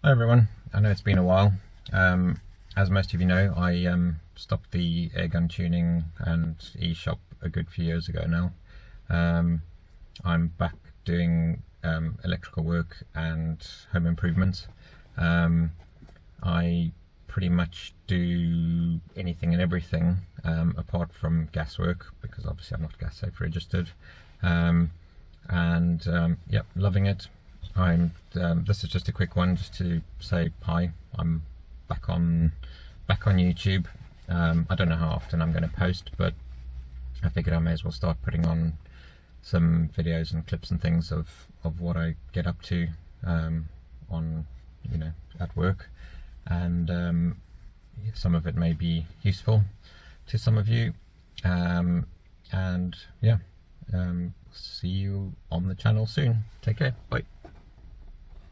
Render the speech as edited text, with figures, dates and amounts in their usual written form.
Hi everyone, I know it's been a while. As most of you know, I stopped the airgun tuning and e-shop a good few years ago now. I'm back doing electrical work and home improvements. I pretty much do anything and everything apart from gas work, because obviously I'm not gas safe registered. Yeah, loving it. This is just a quick one just to say hi. I'm back on YouTube. I don't know how often I'm going to post, but I figured I may as well start putting on some videos and clips and things of what I get up to on, at work, and some of it may be useful to some of you, and yeah, see you on the channel soon. Take care, bye.